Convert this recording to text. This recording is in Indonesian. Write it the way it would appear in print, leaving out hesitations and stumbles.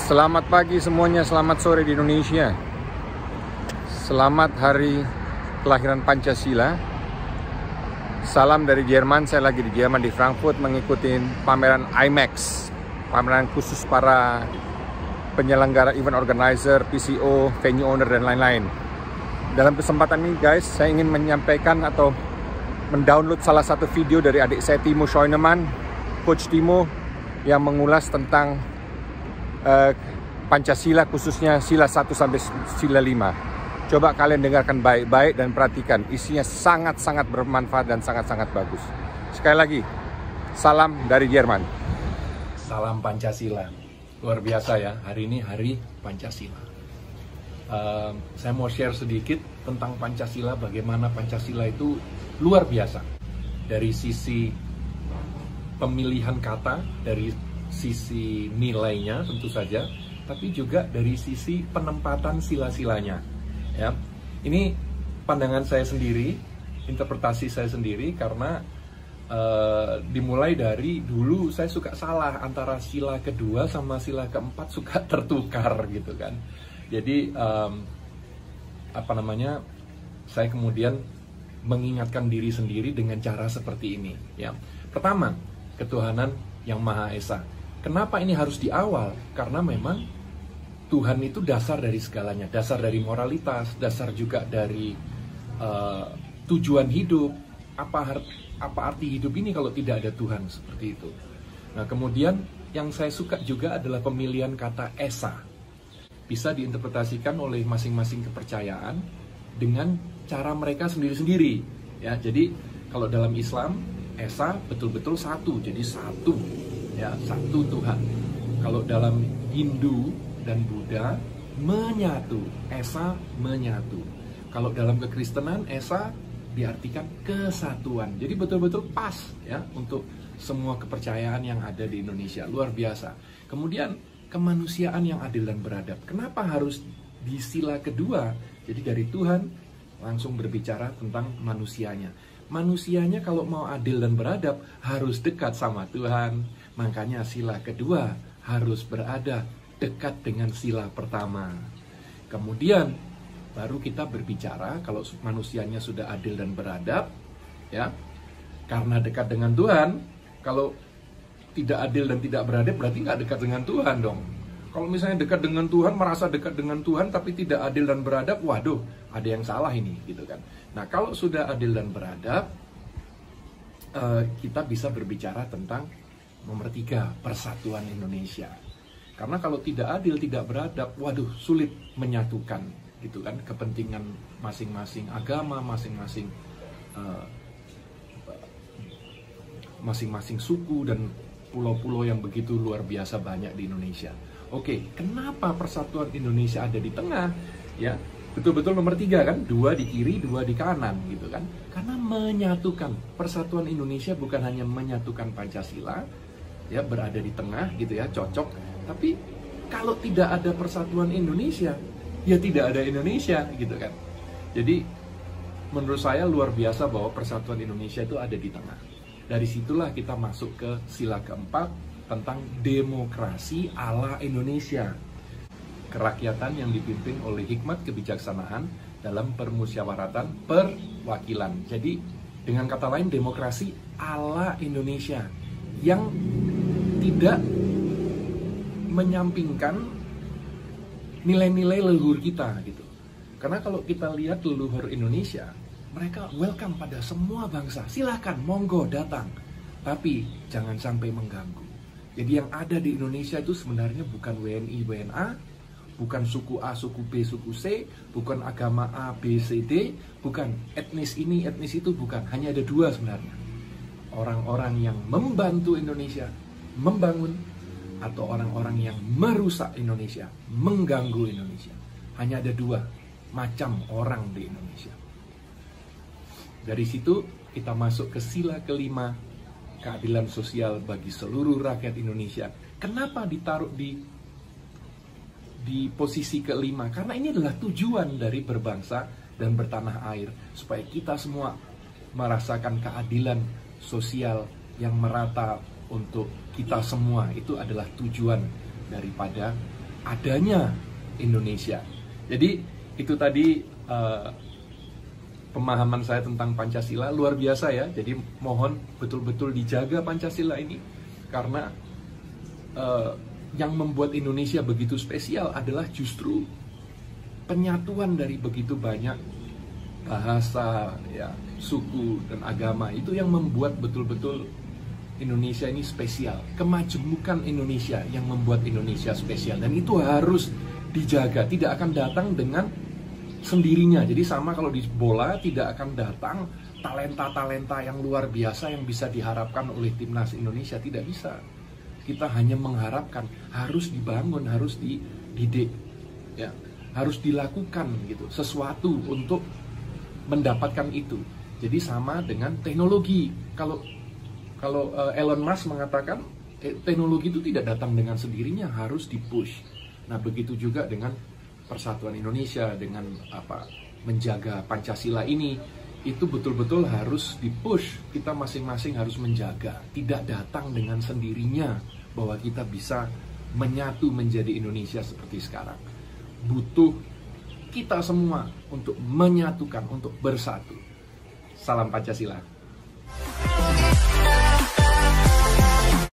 Selamat pagi semuanya, selamat sore di Indonesia. Selamat hari kelahiran Pancasila. Salam dari Jerman, saya lagi di Jerman di Frankfurt mengikuti pameran IMAX, pameran khusus para penyelenggara, event organizer, PCO, venue owner, dan lain-lain. Dalam kesempatan ini guys, saya ingin menyampaikan atau mendownload salah satu video dari adik saya Timo Scheunemann, Coach Timo, yang mengulas tentang Pancasila, khususnya sila 1 sampai sila 5. Coba kalian dengarkan baik-baik dan perhatikan, isinya sangat-sangat bermanfaat dan sangat-sangat bagus. Sekali lagi, salam dari Jerman. Salam Pancasila. Luar biasa ya, hari ini hari Pancasila. Saya mau share sedikit tentang Pancasila, bagaimana Pancasila itu luar biasa. Dari sisi pemilihan kata, dari sisi nilainya tentu saja, tapi juga dari sisi penempatan sila-silanya. Ya, ini pandangan saya sendiri, interpretasi saya sendiri, karena dimulai dari dulu saya suka salah antara sila kedua sama sila keempat, suka tertukar gitu kan. Jadi saya kemudian mengingatkan diri sendiri dengan cara seperti ini. Ya, pertama, ketuhanan yang Maha Esa. Kenapa ini harus di awal? Karena memang Tuhan itu dasar dari segalanya, dasar dari moralitas, dasar juga dari tujuan hidup. Apa arti hidup ini kalau tidak ada Tuhan, seperti itu. Nah, kemudian yang saya suka juga adalah pemilihan kata Esa. Bisa diinterpretasikan oleh masing-masing kepercayaan dengan cara mereka sendiri-sendiri. Ya, jadi kalau dalam Islam, Esa betul-betul satu, jadi satu. Ya, satu Tuhan. Kalau dalam Hindu dan Buddha, menyatu, Esa menyatu. Kalau dalam kekristenan, Esa diartikan kesatuan. Jadi betul-betul pas ya untuk semua kepercayaan yang ada di Indonesia. Luar biasa. Kemudian kemanusiaan yang adil dan beradab. Kenapa harus di sila kedua? Jadi dari Tuhan langsung berbicara tentang manusianya. Manusianya kalau mau adil dan beradab harus dekat sama Tuhan. Makanya sila kedua harus berada dekat dengan sila pertama. Kemudian baru kita berbicara kalau manusianya sudah adil dan beradab, ya. Karena dekat dengan Tuhan. Kalau tidak adil dan tidak beradab berarti nggak dekat dengan Tuhan dong. Kalau misalnya dekat dengan Tuhan, merasa dekat dengan Tuhan tapi tidak adil dan beradab, waduh, ada yang salah ini, gitu kan. Nah, kalau sudah adil dan beradab, kita bisa berbicara tentang nomor 3, persatuan Indonesia. Karena kalau tidak adil, tidak beradab, waduh, sulit menyatukan, gitu kan, kepentingan masing-masing agama, masing-masing suku dan pulau-pulau yang begitu luar biasa banyak di Indonesia. Oke, kenapa persatuan Indonesia ada di tengah? Ya, betul-betul nomor 3 kan, 2 di kiri, 2 di kanan, gitu kan. Karena menyatukan, persatuan Indonesia bukan hanya menyatukan Pancasila, ya, berada di tengah gitu ya, cocok. Tapi kalau tidak ada persatuan Indonesia, ya tidak ada Indonesia gitu kan. Jadi menurut saya luar biasa bahwa persatuan Indonesia itu ada di tengah. Dari situlah kita masuk ke sila keempat tentang demokrasi ala Indonesia. Kerakyatan yang dipimpin oleh hikmat kebijaksanaan dalam permusyawaratan perwakilan. Jadi dengan kata lain, demokrasi ala Indonesia yang tidak menyampingkan nilai-nilai leluhur kita gitu. Karena kalau kita lihat leluhur Indonesia, mereka welcome pada semua bangsa. Silakan, monggo datang. Tapi jangan sampai mengganggu. Jadi yang ada di Indonesia itu sebenarnya bukan WNI, WNA, bukan suku A, suku B, suku C, bukan agama A, B, C, D, bukan etnis ini, etnis itu, bukan. Hanya ada 2 sebenarnya. Orang-orang yang membantu Indonesia membangun, atau orang-orang yang merusak Indonesia, mengganggu Indonesia. Hanya ada 2 macam orang di Indonesia. Dari situ kita masuk ke sila kelima, keadilan sosial bagi seluruh rakyat Indonesia. Kenapa ditaruh di posisi kelima? Karena ini adalah tujuan dari berbangsa dan bertanah air, supaya kita semua merasakan keadilan sosial yang merata untuk kita semua. Itu adalah tujuan daripada adanya Indonesia. Jadi itu tadi pemahaman saya tentang Pancasila, luar biasa ya. Jadi mohon betul-betul dijaga Pancasila ini, karena yang membuat Indonesia begitu spesial adalah justru penyatuan dari begitu banyak bahasa, ya, suku dan agama. Itu yang membuat betul-betul Indonesia ini spesial. Kemajemukan Indonesia yang membuat Indonesia spesial, dan itu harus dijaga. Tidak akan datang dengan sendirinya. Jadi sama kalau di bola, tidak akan datang talenta-talenta yang luar biasa yang bisa diharapkan oleh timnas Indonesia. Tidak bisa. Kita hanya mengharapkan, harus dibangun, harus dididik, ya, harus dilakukan gitu sesuatu untuk mendapatkan itu. Jadi sama dengan teknologi. Kalau Elon Musk mengatakan teknologi itu tidak datang dengan sendirinya, harus dipush. Nah, begitu juga dengan persatuan Indonesia, dengan menjaga Pancasila ini, itu betul-betul harus dipush. Kita masing-masing harus menjaga, tidak datang dengan sendirinya bahwa kita bisa menyatu menjadi Indonesia seperti sekarang. Butuh kita semua untuk menyatukan, untuk bersatu. Salam Pancasila.